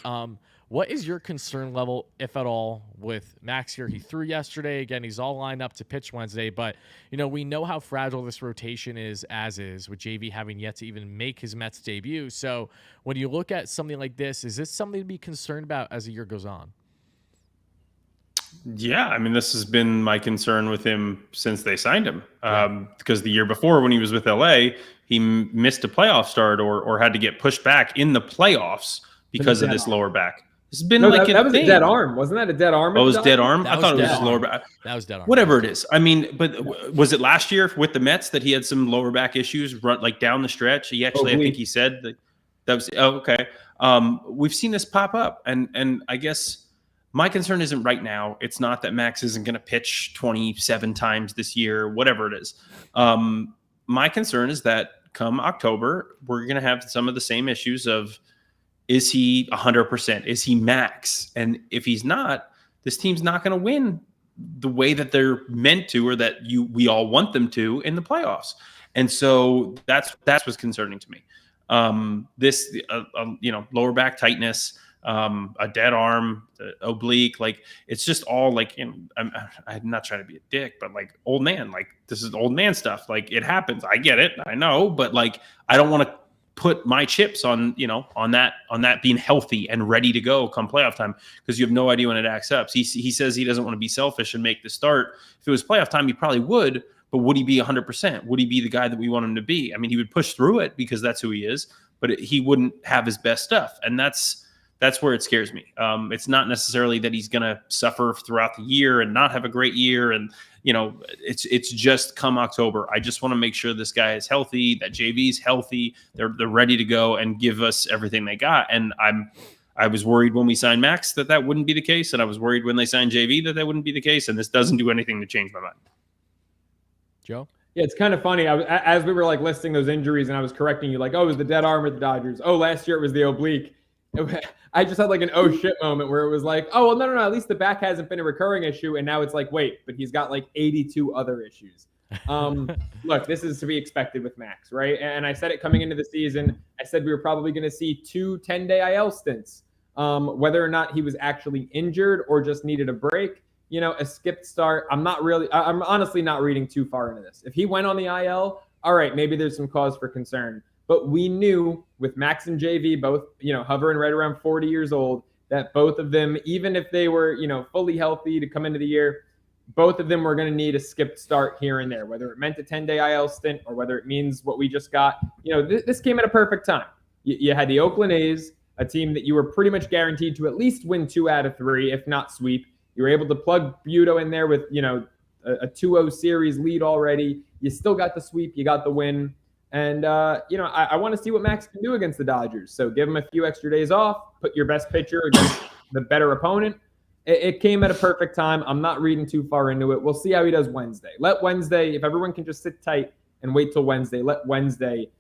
Speaker 1: what is your concern level, if at all, with Max here? He threw yesterday. Again, he's all lined up to pitch Wednesday. But, we know how fragile this rotation is, with JV having yet to even make his Mets debut. So when you look at something like this, is this something to be concerned about as the year goes on?
Speaker 2: Yeah, I mean, this has been my concern with him since they signed him. Because the year before, when he was with LA, he missed a playoff start or had to get pushed back in the playoffs because of this lower back. It's been
Speaker 3: that was a dead arm. Wasn't that a dead arm?
Speaker 2: Oh, it was dead arm? I thought it was just lower back.
Speaker 1: That was dead arm.
Speaker 2: Whatever it is. I mean, but was it last year with the Mets that he had some lower back issues down the stretch? He actually, I think he said that was, okay. We've seen this pop up. And I guess my concern isn't right now. It's not that Max isn't going to pitch 27 times this year, whatever it is. My concern is that come October, we're going to have some of the same issues of, is he 100%? Is he Max? And if he's not, this team's not going to win the way that they're meant to, or that we all want them to in the playoffs. And so that's what's concerning to me. This lower back tightness, a dead arm, oblique, it's just all I'm not trying to be a dick, but old man, this is old man stuff. It happens. I get it. I know, but I don't want to put my chips on that being healthy and ready to go come playoff time, because you have no idea when it acts up. He says he doesn't want to be selfish and make the start. If it was playoff time, he probably would, but would he be 100%? Would he be the guy that we want him to be? I mean, he would push through it because that's who he is, but he wouldn't have his best stuff. And that's where it scares me. It's not necessarily that he's going to suffer throughout the year and not have a great year. And, it's just come October. I just want to make sure this guy is healthy, that JV's healthy. They're ready to go and give us everything they got. And I was worried when we signed Max that wouldn't be the case. And I was worried when they signed JV that wouldn't be the case. And this doesn't do anything to change my mind.
Speaker 1: Joe?
Speaker 3: Yeah, it's kind of funny. As we were listing those injuries and I was correcting you, it was the dead arm at the Dodgers. Oh, last year it was the oblique. I just had an oh shit moment where it was oh, well, no, at least the back hasn't been a recurring issue. And now it's wait, but he's got 82 other issues. Look, this is to be expected with Max, right? And I said it coming into the season. I said we were probably going to see 2 10-day IL stints. Whether or not he was actually injured or just needed a break, a skipped start. I'm honestly not reading too far into this. If he went on the IL, all right, maybe there's some cause for concern. But we knew with Max and JV both, hovering right around 40 years old, that both of them, even if they were, fully healthy to come into the year, both of them were going to need a skipped start here and there, whether it meant a 10-day IL stint or whether it means what we just got. This came at a perfect time. You had the Oakland A's, a team that you were pretty much guaranteed to at least win 2 out of 3, if not sweep. You were able to plug Buto in there with, a 2-0 series lead already. You still got the sweep. You got the win. And, I want to see what Max can do against the Dodgers. So give him a few extra days off, put your best pitcher against the better opponent. It came at a perfect time. I'm not reading too far into it. We'll see how he does Wednesday. Let Wednesday, if everyone can just sit tight and wait till Wednesday, let Wednesday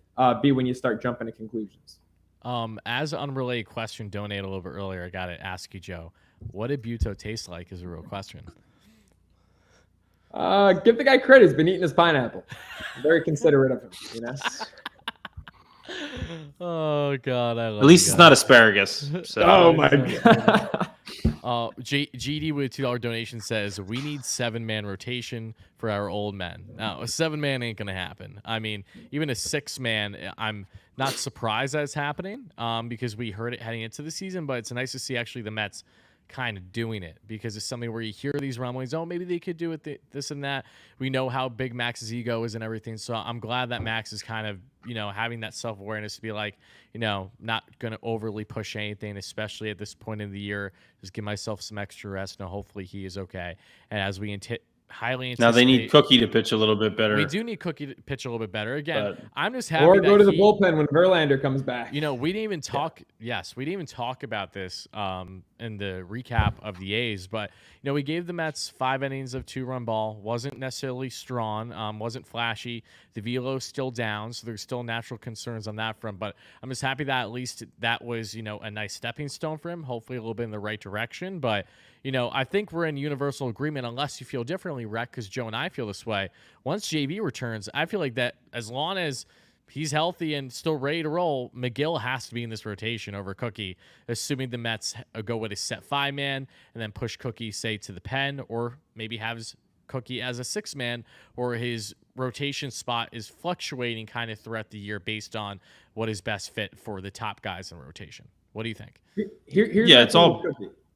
Speaker 3: be when you start jumping to conclusions.
Speaker 1: As an unrelated question donated a little bit earlier, I got to ask you, Joe, what did Buto taste like is a real question.
Speaker 3: Give the guy credit. He's been eating his pineapple. I'm very considerate of him,
Speaker 1: Oh, God. I love
Speaker 2: At least it's not asparagus. So.
Speaker 3: Oh, my God.
Speaker 1: GD with a $2 donation says, we need 7-man rotation for our old men. Now, a 7-man ain't going to happen. I mean, even a 6-man, I'm not surprised that it's happening because we heard it heading into the season, but it's nice to see actually the Mets kind of doing it, because it's something where you hear these rumblings, oh, maybe they could do it, this and that. We know how big Max's ego is and everything. So I'm glad that Max is kind of, having that self-awareness to be like, not going to overly push anything, especially at this point in the year. Just give myself some extra rest. And hopefully he is okay. And as we highly anticipate.
Speaker 2: Now they need Cookie to pitch a little bit better.
Speaker 1: We do need Cookie to pitch a little bit better. Again, I'm just happy
Speaker 3: or
Speaker 1: that
Speaker 3: go to the bullpen when Verlander comes back.
Speaker 1: we didn't even talk. Yeah. Yes, we didn't even talk about this in the recap of the A's, but we gave the Mets 5 innings of 2-run ball. Wasn't necessarily strong. Wasn't flashy. The velo's still down, so there's still natural concerns on that front. But I'm just happy that at least that was a nice stepping stone for him. Hopefully a little bit in the right direction, but. I think we're in universal agreement, unless you feel differently, Rec, because Joe and I feel this way. Once JV returns, I feel like that as long as he's healthy and still ready to roll, McGill has to be in this rotation over Cookie, assuming the Mets go with a set 5-man and then push Cookie, say, to the pen, or maybe have Cookie as a 6-man, or his rotation spot is fluctuating kind of throughout the year based on what is best fit for the top guys in rotation. What do you think?
Speaker 3: Here's
Speaker 2: it's all...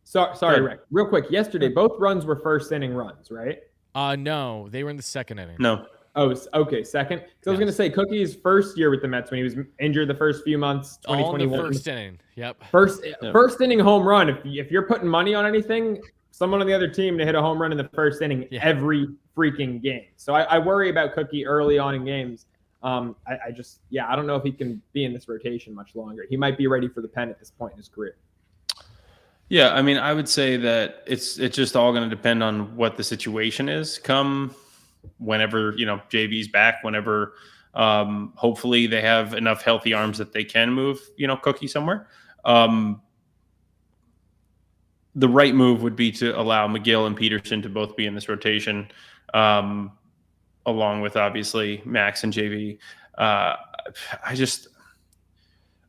Speaker 3: Sorry, Rick. Real quick. Yesterday, both runs were first inning runs, right?
Speaker 1: No, they were in the second inning.
Speaker 2: No.
Speaker 3: Oh, okay, second. Because I was going to say Cookie's first year with the Mets when he was injured the first few months, 2021.
Speaker 1: All in the first inning. Yep.
Speaker 3: First inning home run. If you're putting money on anything, someone on the other team to hit a home run in the first inning every freaking game. So I worry about Cookie early on in games. I don't know if he can be in this rotation much longer. He might be ready for the pen at this point in his career.
Speaker 2: Yeah, I mean, I would say that it's just all going to depend on what the situation is. Come whenever JV's back, whenever hopefully they have enough healthy arms that they can move Cookie somewhere. The right move would be to allow McGill and Peterson to both be in this rotation, along with obviously Max and JV.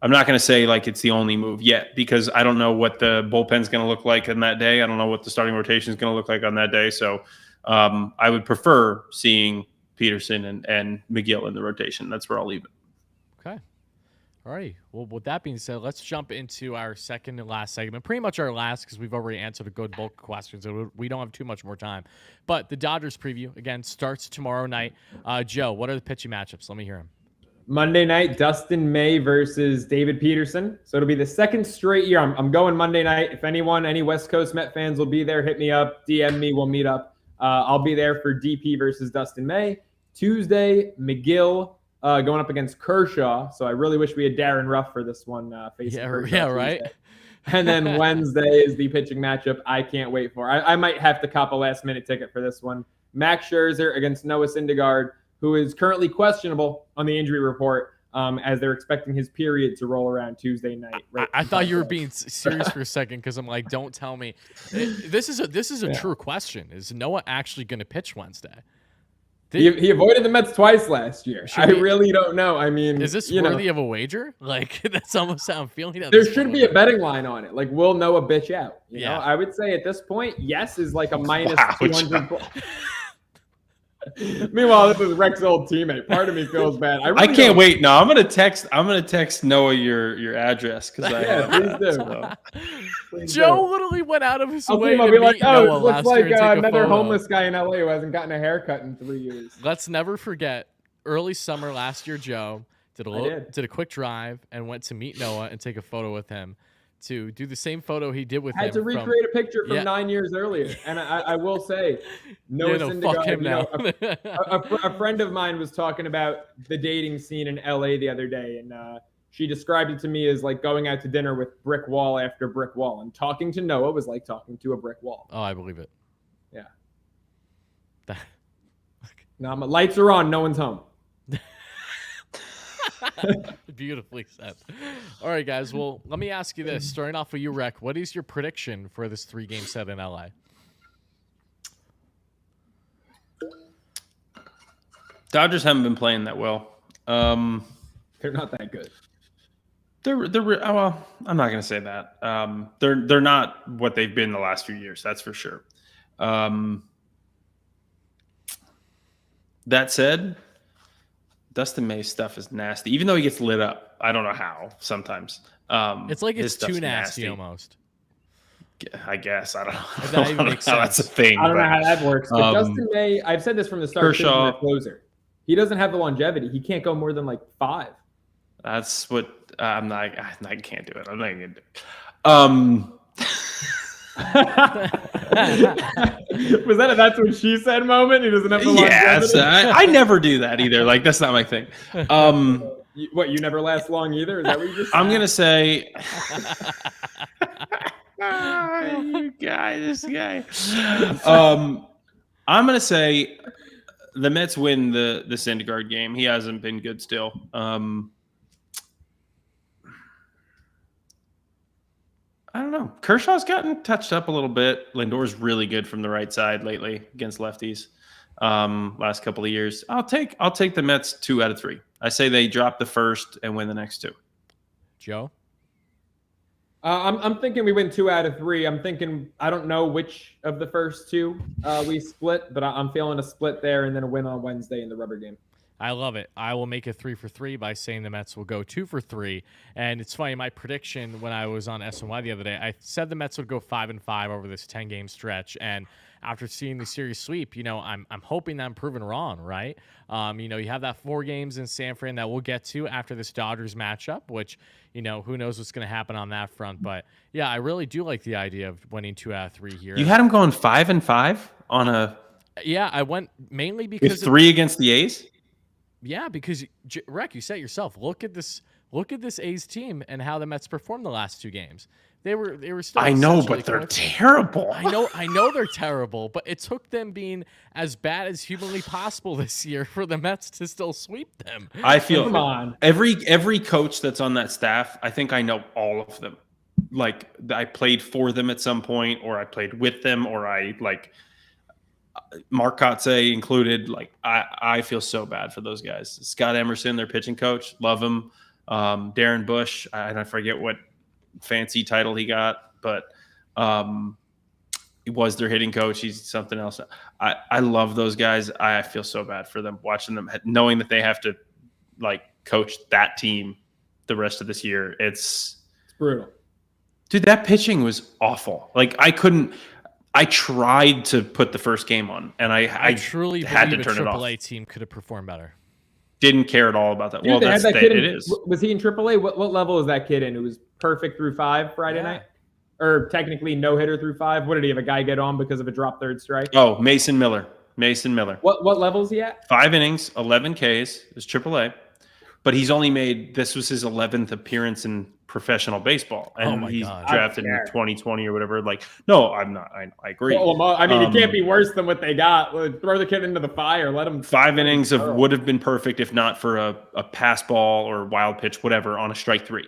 Speaker 2: I'm not going to say like it's the only move yet, because I don't know what the bullpen's going to look like on that day. I don't know what the starting rotation is going to look like on that day. So I would prefer seeing Peterson and McGill in the rotation. That's where I'll leave it.
Speaker 1: Okay. All right. Well, with that being said, let's jump into our second and last segment. Pretty much our last, because we've already answered a good bulk of questions, so we don't have too much more time. But the Dodgers preview, again, starts tomorrow night. Joe, what are the pitching matchups? Let me hear them.
Speaker 3: Monday night, Dustin May versus David Peterson. So it'll be the second straight year. I'm going Monday night. If any West Coast Met fans will be there, hit me up, DM me, we'll meet up. I'll be there for DP versus Dustin May. Tuesday, McGill going up against Kershaw. So I really wish we had Darren Ruff for this one. Facing Kershaw
Speaker 1: yeah, right.
Speaker 3: And then Wednesday is the pitching matchup I can't wait for. I might have to cop a last-minute ticket for this one. Max Scherzer against Noah Syndergaard, who is currently questionable on the injury report, as they're expecting his period to roll around Tuesday night. Right?
Speaker 1: I thought you were being serious for a second, because I'm like, don't tell me. This is a true question. Is Noah actually going to pitch Wednesday?
Speaker 3: He avoided the Mets twice last year. I really don't know. I mean,
Speaker 1: is this worthy of a wager? Like, that's almost how I'm feeling.
Speaker 3: There should be a betting line on it. Like, will Noah bitch out? You know? I would say at this point, yes is like a minus 200. Meanwhile, this is Rex's old teammate. Part of me feels bad. I
Speaker 2: can't wait. No, I'm gonna text Noah your address, because
Speaker 3: please do.
Speaker 1: Please Joe literally went out of his way to
Speaker 3: be like,
Speaker 1: Noah
Speaker 3: it looks like another
Speaker 1: photo.
Speaker 3: Homeless guy in LA who hasn't gotten a haircut in 3 years.
Speaker 1: Let's never forget early summer last year. Joe did a quick drive and went to meet Noah and take a photo with him, to do the same photo he did with him.
Speaker 3: I had to recreate a picture from 9 years earlier. And I will say, Noah Syndergaard,
Speaker 1: fuck him now.
Speaker 3: A friend of mine was talking about the dating scene in LA the other day, and she described it to me as like going out to dinner with brick wall after brick wall. And talking to Noah was like talking to a brick wall.
Speaker 1: Oh, I believe it.
Speaker 3: Yeah. Now, lights are on. No one's home.
Speaker 1: Beautifully said. All right, guys. Well, let me ask you this. Starting off with you, Rec, what is your prediction for this 3-game set in LA?
Speaker 2: Dodgers haven't been playing that well.
Speaker 3: They're not that good.
Speaker 2: Well, I'm not going to say that. They're not what they've been the last few years. That's for sure. That said, Dustin May's stuff is nasty, even though he gets lit up. I don't know how sometimes.
Speaker 1: It's like it's too nasty almost.
Speaker 2: I guess I don't know.
Speaker 1: If that even makes
Speaker 2: how that's a
Speaker 1: sense.
Speaker 2: thing.
Speaker 3: I don't know how that works. But Justin May, I've said this from the start.
Speaker 2: Kershaw,
Speaker 3: a closer. He doesn't have the longevity. He can't go more than like 5.
Speaker 2: That's what I'm not. I can't do it. I'm not gonna do it.
Speaker 3: Was that a "that's what she said" moment? He doesn't have the longevity.
Speaker 2: Yes, I never do that either. Like that's not my thing.
Speaker 3: You never last long either? Is that what you just said?
Speaker 2: I'm gonna say. You guy, this guy. I'm gonna say the Mets win the Syndergaard game. He hasn't been good still. I don't know. Kershaw's gotten touched up a little bit. Lindor's really good from the right side lately against lefties. Last couple of years, I'll take the Mets 2 out of 3. I say they drop the first and win the next 2.
Speaker 1: Joe,
Speaker 3: I'm thinking we win 2 out of 3. I'm thinking I don't know which of the first 2 we split, but I'm feeling a split there and then a win on Wednesday in the rubber game.
Speaker 1: I love it. I will make it 3 for 3 by saying the Mets will go 2 for 3. And it's funny, my prediction when I was on SNY the other day, I said the Mets would go 5-5 over this 10-game stretch. And after seeing the series sweep, I'm hoping that I'm proven wrong, right? You have that 4 games in San Fran that we'll get to after this Dodgers matchup, which, who knows what's going to happen on that front. But, yeah, I really do like the idea of winning 2 out of 3 here.
Speaker 2: You had them going 5-5 on a.
Speaker 1: Yeah, I went mainly because
Speaker 2: with 3 against the A's.
Speaker 1: Yeah, because Rec, you said yourself. Look at this A's team and how the Mets performed the last 2 games. They were still.
Speaker 2: I know, but they're terrible.
Speaker 1: I know they're terrible, but it took them being as bad as humanly possible this year for the Mets to still sweep them.
Speaker 2: I feel
Speaker 3: Come on.
Speaker 2: Every coach that's on that staff, I think I know all of them. Like I played for them at some point, or I played with them, or I like. Mark Kotze included. Like I feel so bad for those guys. Scott Emerson, their pitching coach, love him. Darren Bush, I forget what fancy title he got, but he was their hitting coach. He's something else. I love those guys. I feel so bad for them watching them, knowing that they have to like coach that team the rest of this year. It's
Speaker 3: brutal,
Speaker 2: dude. That pitching was awful. Like I tried to put the first game on, and I
Speaker 1: truly
Speaker 2: had to
Speaker 1: believe
Speaker 2: turn
Speaker 1: a
Speaker 2: it off.
Speaker 1: AAA team could have performed better.
Speaker 2: Didn't care at all about that.
Speaker 3: Dude,
Speaker 2: well,
Speaker 3: that's that kid
Speaker 2: it is.
Speaker 3: Was he in AAA? What level is that kid in? Who was perfect through 5 Friday night, or technically no hitter through 5? What did he have a guy get on because of a drop third strike?
Speaker 2: Oh, Mason Miller.
Speaker 3: What level is he at?
Speaker 2: 5 innings, 11 Ks. Is AAA, but he's only made. This was his 11th appearance in professional baseball, and he's drafted in 2020 or whatever. Like, no, I'm not. I agree.
Speaker 3: Well, I mean, it can't be worse than what they got. Throw the kid into the fire. Let him.
Speaker 2: 5 innings would have been perfect if not for a pass ball or wild pitch, whatever, on a strike 3,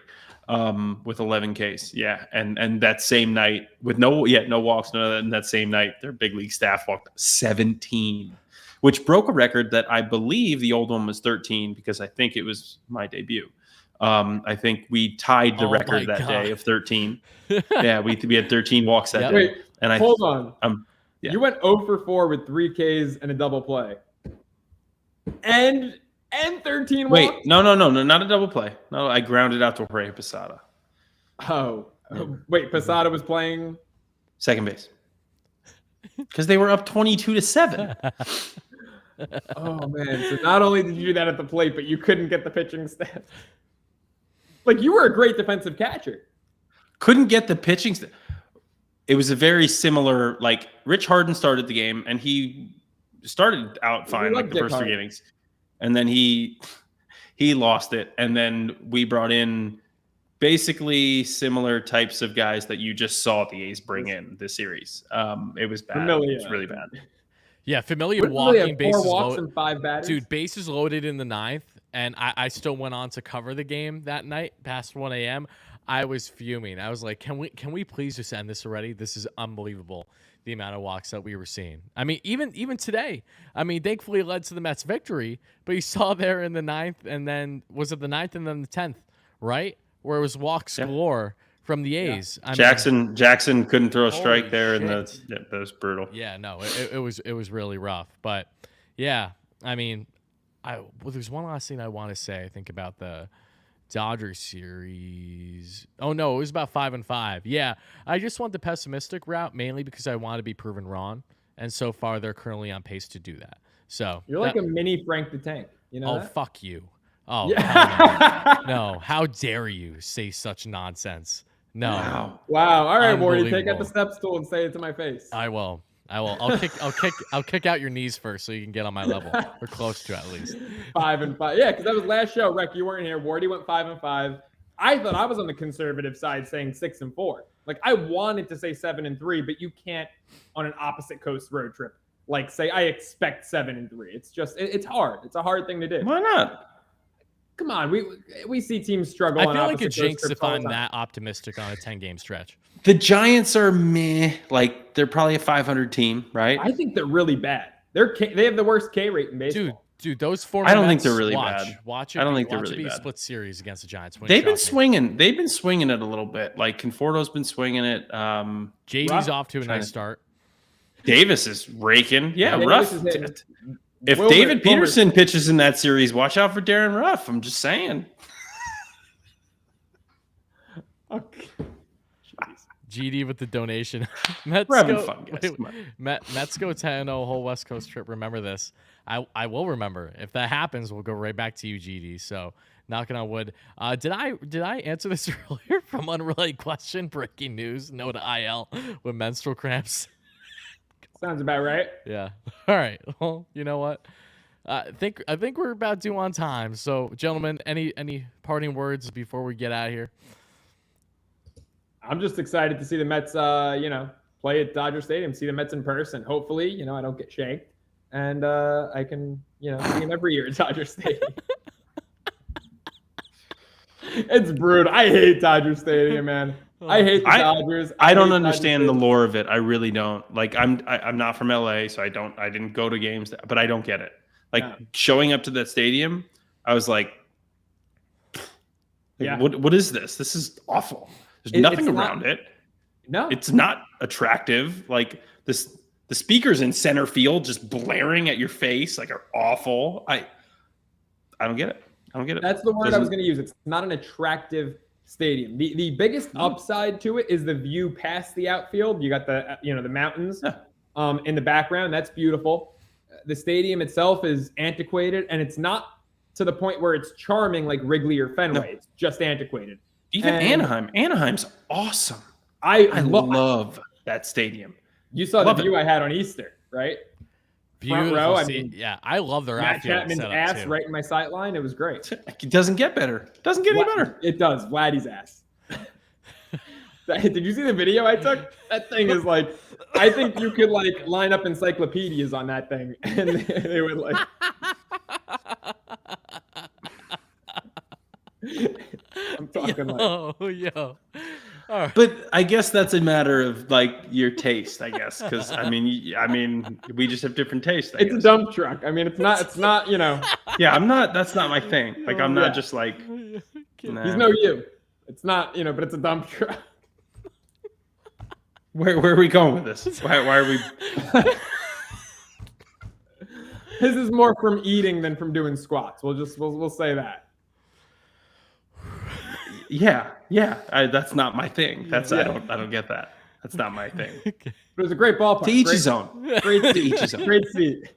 Speaker 2: with 11 Ks. Yeah, and that same night with no walks, and that same night their big league staff walked 17, which broke a record that I believe the old one was 13 because I think it was my debut. I think we tied the record that day of 13. Yeah, we had 13 walks that day.
Speaker 3: Wait,
Speaker 2: and
Speaker 3: hold on.
Speaker 2: Yeah.
Speaker 3: You went 0 for 4 with 3 Ks and a double play, and 13 walks.
Speaker 2: Wait, no, not a double play. No, I grounded out to Jorge Posada.
Speaker 3: Oh, wait, Posada was playing
Speaker 2: second base because they were up 22-7.
Speaker 3: Oh man! So not only did you do that at the plate, but you couldn't get the pitching staff. Like, you were a great defensive catcher.
Speaker 2: Couldn't get the pitching. It was a very similar, like, Rich Harden started the game, and he started out fine, like the first 3 innings. And then he lost it. And then we brought in basically similar types of guys that you just saw the A's bring in this series. It was bad. It was really bad.
Speaker 1: Yeah, Familia walking, bases
Speaker 3: walks and 5 batters.
Speaker 1: Dude, bases loaded in the 9th, and I still went on to cover the game that night past 1 a.m. I was fuming. I was like, can we please just end this already? This is unbelievable, the amount of walks that we were seeing. I mean, even today, thankfully it led to the Mets' victory, but you saw there in the 9th, and then was it the 9th and then the 10th, right? Where it was walks galore from the A's.
Speaker 2: Yeah. Jackson couldn't throw a strike there, and that was brutal.
Speaker 1: Yeah, no, it was really rough. But yeah, there's one last thing I want to say. I think about the Dodgers series. Oh no, it was about 5-5. Yeah, I just want the pessimistic route mainly because I want to be proven wrong, and so far they're currently on pace to do that. So
Speaker 3: You're like a mini Frank the Tank. You know?
Speaker 1: Oh,
Speaker 3: that?
Speaker 1: fuck you. Oh,
Speaker 3: Yeah.
Speaker 1: no. How dare you say such nonsense? No.
Speaker 3: Wow. All right, Wardy, take out
Speaker 1: Unbelievable.
Speaker 3: the step stool and say it to my face.
Speaker 1: I will. I'll kick out your knees first so you can get on my level. Or close to at least.
Speaker 3: 5-5. Yeah, because that was last show. Rec, you weren't here. Wardy went 5-5. I thought I was on the conservative side saying 6-4. Like I wanted to say 7-3, but you can't on an opposite coast road trip. Like say I expect 7-3. It's just it's hard. It's a hard thing to do.
Speaker 2: Why not?
Speaker 3: Come on, we see teams struggle.
Speaker 1: I
Speaker 3: on
Speaker 1: feel like
Speaker 3: opposite
Speaker 1: a
Speaker 3: coast
Speaker 1: jinx
Speaker 3: trips
Speaker 1: if
Speaker 3: all the
Speaker 1: I'm
Speaker 3: time.
Speaker 1: that optimistic on a 10-game stretch.
Speaker 2: The Giants are meh. Like they're probably a 500 team, right?
Speaker 3: I think they're really bad. They have the worst K rate in baseball.
Speaker 1: Dude, those former
Speaker 2: I don't think
Speaker 1: Mets,
Speaker 2: they're really
Speaker 1: watch,
Speaker 2: bad.
Speaker 1: Watch it.
Speaker 2: I don't think they're
Speaker 1: watch it
Speaker 2: really
Speaker 1: be a
Speaker 2: bad.
Speaker 1: split series against the Giants.
Speaker 2: They've been swinging. They've been swinging it a little bit. Like Conforto's been swinging it.
Speaker 1: JD's
Speaker 3: Ruff,
Speaker 1: off to a nice start.
Speaker 2: Davis is raking. Yeah,
Speaker 3: Davis
Speaker 2: Ruff.
Speaker 3: is hitting.
Speaker 2: If David Peterson pitches in that series, watch out for Darren Ruff. I'm just saying.
Speaker 3: Okay.
Speaker 1: GD with the donation. Mets
Speaker 2: We're having
Speaker 1: go,
Speaker 2: fun, guys. Come on.
Speaker 1: Mets go 10-0 whole West Coast trip. Remember this. I will remember. If that happens, we'll go right back to you, GD. So knocking on wood. Did I answer this earlier from unrelated question? Breaking news. No to IL with menstrual cramps.
Speaker 3: Sounds about right.
Speaker 1: Yeah. All right. Well, you know what? I think we're about due on time. So, gentlemen, any parting words before we get out of here?
Speaker 3: I'm just excited to see the Mets, play at Dodger Stadium, see the Mets in person. Hopefully, I don't get shanked, and I can, see them every year at Dodger Stadium. It's brutal. I hate Dodger Stadium, man. I hate the Dodgers.
Speaker 2: I don't understand the lore of it. I really don't. Like I'm not from LA, so I didn't go to games, but I don't get it. Like showing up to that stadium, I was like,
Speaker 3: yeah.
Speaker 2: What is this? This is awful. There's nothing around it.
Speaker 3: No,
Speaker 2: it's not attractive. Like the speakers in center field just blaring at your face like are awful. I don't get it. I don't get it.
Speaker 3: That's the word I was going to use. It's not an attractive stadium. The biggest upside to it is the view past the outfield. You got the the mountains in the background. That's beautiful. The stadium itself is antiquated, and it's not to the point where it's charming like Wrigley or Fenway. No. It's just antiquated.
Speaker 2: Even Anaheim. Anaheim's awesome.
Speaker 3: I
Speaker 2: love that stadium.
Speaker 3: You saw the view I had on Easter, right?
Speaker 1: Beautiful.
Speaker 3: Front row.
Speaker 1: I love their
Speaker 3: Matt
Speaker 1: outfield
Speaker 3: Chapman's
Speaker 1: setup
Speaker 3: ass
Speaker 1: too.
Speaker 3: right in my sight line. It was great.
Speaker 2: It doesn't get better. It doesn't get any better.
Speaker 3: It does. Vladdy's ass. Did you see the video I took? That thing is like, I think you could like line up encyclopedias on that thing, and they would like. I'm talking
Speaker 1: yo. Right.
Speaker 2: But I guess that's a matter of like your taste, I guess, because I mean, we just have different tastes.
Speaker 3: It's a dump truck. I mean, it's not.
Speaker 2: Yeah, I'm not. That's not my thing. Like, I'm not just like. Nah.
Speaker 3: He's no you. It's not, but it's a dump truck.
Speaker 2: Where are we going with this? Why are we?
Speaker 3: His is more from eating than from doing squats. We'll say that.
Speaker 2: Yeah. That's not my thing. I don't get that. That's not my thing.
Speaker 3: But it was a great ballpark.
Speaker 2: To each his own.
Speaker 3: Great seat. Great seat.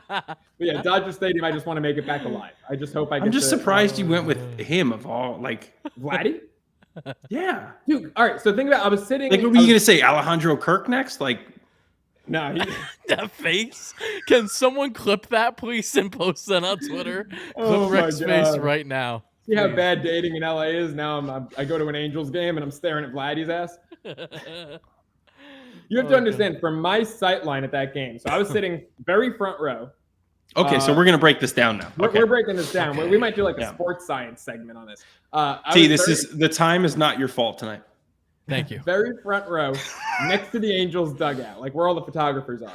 Speaker 3: But yeah, Dodger Stadium. I just want to make it back alive. I just hope I get.
Speaker 2: I'm just surprised you went with him of all like
Speaker 3: Vladdy.
Speaker 2: Yeah,
Speaker 3: dude. All right. So think about. I was sitting.
Speaker 2: Like, what were you gonna say? Alejandro Kirk next? Like,
Speaker 3: no.
Speaker 1: That face. Can someone clip that, please, and post that on Twitter? Clip Rick's face right now.
Speaker 3: See how bad dating in LA is? Now I go to an Angels game and I'm staring at Vladdy's ass. You have to understand, from my sight line at that game, so I was sitting very front row.
Speaker 2: Okay, so we're going to break this down now.
Speaker 3: We're breaking this down. Okay. We might do like a sports science segment on this.
Speaker 2: The time is not your fault tonight.
Speaker 1: Thank you.
Speaker 3: Very front row, next to the Angels dugout, like where all the photographers are.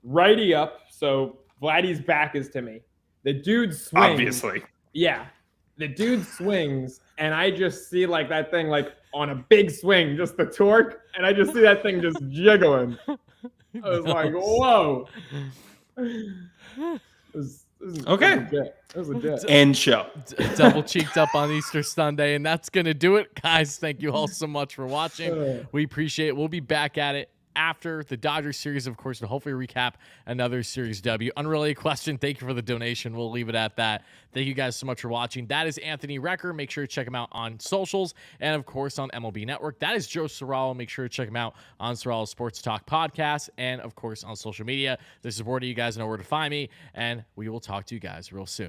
Speaker 3: Righty up, so Vladdy's back is to me. The dude swings.
Speaker 2: Obviously.
Speaker 3: Yeah. The dude swings, and I just see like that thing like on a big swing, just the torque, and I just see that thing just jiggling. I was like, whoa. It
Speaker 2: Okay.
Speaker 3: That was legit.
Speaker 2: End show.
Speaker 1: Double cheeked up on Easter Sunday, and that's gonna do it, guys. Thank you all so much for watching. We appreciate it. We'll be back at it after the Dodgers series, of course, to hopefully recap another series W. Unrelated question. Thank you for the donation. We'll leave it at that. Thank you guys so much for watching. That is Anthony Recker. Make sure to check him out on socials and, of course, on MLB Network. That is Joe Serralo. Make sure to check him out on Serralo Sports Talk Podcast and, of course, on social media. This is Wardy. You guys know where to find me, and we will talk to you guys real soon.